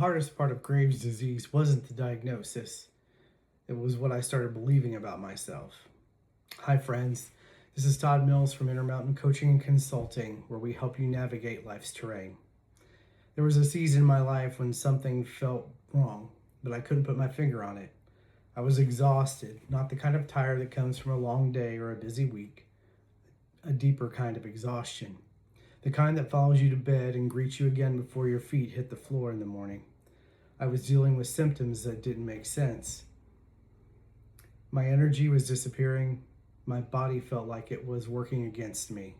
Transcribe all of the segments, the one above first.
hardest part of Graves' disease wasn't the diagnosis, it was what I started believing about myself. Hi, friends. This is Todd Mills from Intermountain Coaching and Consulting, where we help you navigate life's terrain. There was a season in my life when something felt wrong, but I couldn't put my finger on it. I was exhausted, not the kind of tired that comes from a long day or a busy week, a deeper kind of exhaustion. The kind that follows you to bed and greets you again before your feet hit the floor in the morning. I was dealing with symptoms that didn't make sense. My energy was disappearing. My body felt like it was working against me.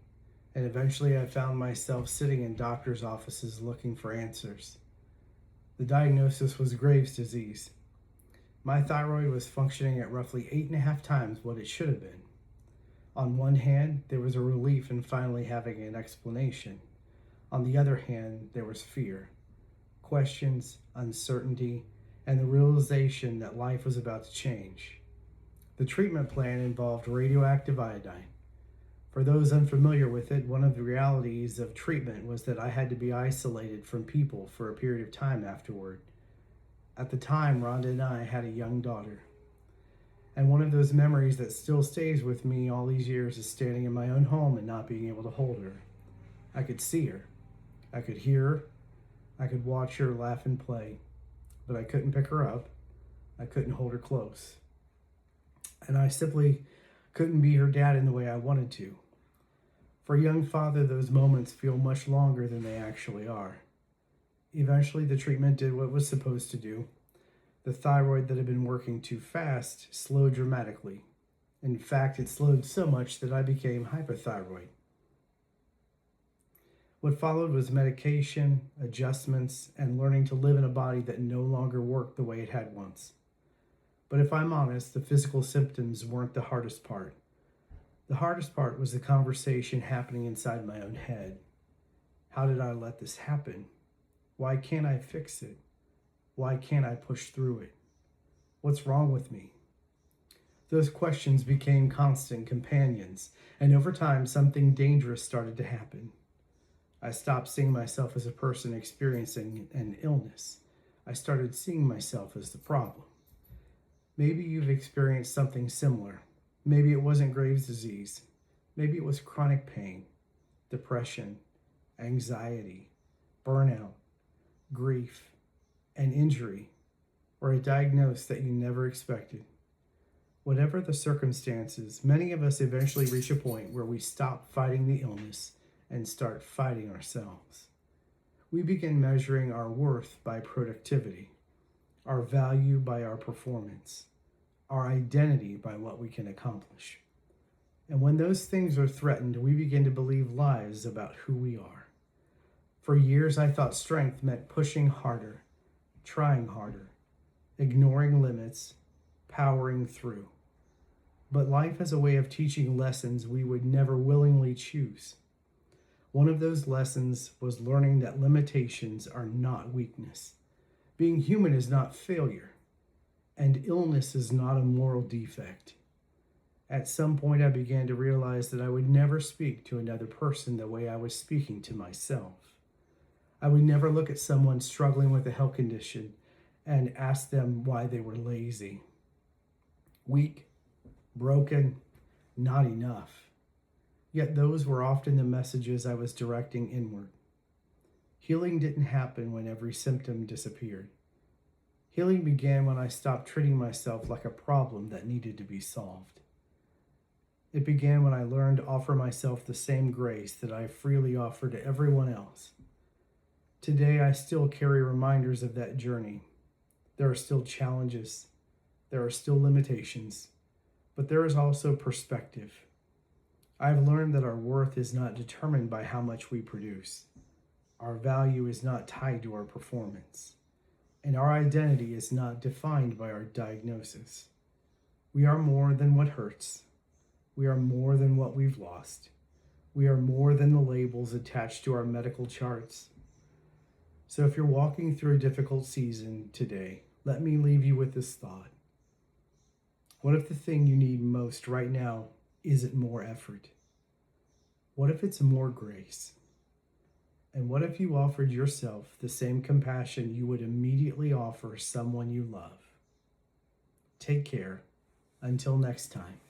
And eventually I found myself sitting in doctor's offices looking for answers. The diagnosis was Graves' disease. My thyroid was functioning at roughly 8.5 times what it should have been. On one hand, there was a relief in finally having an explanation. On the other hand, there was fear, questions, uncertainty, and the realization that life was about to change. The treatment plan involved radioactive iodine. For those unfamiliar with it, one of the realities of treatment was that I had to be isolated from people for a period of time afterward. At the time, Rhonda and I had a young daughter. And one of those memories that still stays with me all these years is standing in my own home and not being able to hold her. I could see her. I could hear her. I could watch her laugh and play. But I couldn't pick her up. I couldn't hold her close. And I simply couldn't be her dad in the way I wanted to. For a young father, those moments feel much longer than they actually are. Eventually, the treatment did what it was supposed to do. The thyroid that had been working too fast slowed dramatically. In fact, it slowed so much that I became hypothyroid. What followed was medication, adjustments, and learning to live in a body that no longer worked the way it had once. But if I'm honest, the physical symptoms weren't the hardest part. The hardest part was the conversation happening inside my own head. How did I let this happen? Why can't I fix it? Why can't I push through it? What's wrong with me? Those questions became constant companions, and over time, something dangerous started to happen. I stopped seeing myself as a person experiencing an illness. I started seeing myself as the problem. Maybe you've experienced something similar. Maybe it wasn't Graves' disease. Maybe it was chronic pain, depression, anxiety, burnout, grief, an injury, or a diagnosis that you never expected. Whatever the circumstances, many of us eventually reach a point where we stop fighting the illness and start fighting ourselves. We begin measuring our worth by productivity, our value by our performance, our identity by what we can accomplish. And when those things are threatened, we begin to believe lies about who we are. For years, I thought strength meant pushing harder, trying harder, ignoring limits, powering through. But life has a way of teaching lessons we would never willingly choose. One of those lessons was learning that limitations are not weakness. Being human is not failure, and illness is not a moral defect. At some point, I began to realize that I would never speak to another person the way I was speaking to myself. I would never look at someone struggling with a health condition and ask them why they were lazy, weak, broken, not enough. Yet those were often the messages I was directing inward. Healing didn't happen when every symptom disappeared. Healing began when I stopped treating myself like a problem that needed to be solved. It began when I learned to offer myself the same grace that I freely offer to everyone else. Today, I still carry reminders of that journey. There are still challenges. There are still limitations. But there is also perspective. I've learned that our worth is not determined by how much we produce. Our value is not tied to our performance. And our identity is not defined by our diagnosis. We are more than what hurts. We are more than what we've lost. We are more than the labels attached to our medical charts. So if you're walking through a difficult season today, let me leave you with this thought. What if the thing you need most right now isn't more effort? What if it's more grace? And what if you offered yourself the same compassion you would immediately offer someone you love? Take care. Until next time.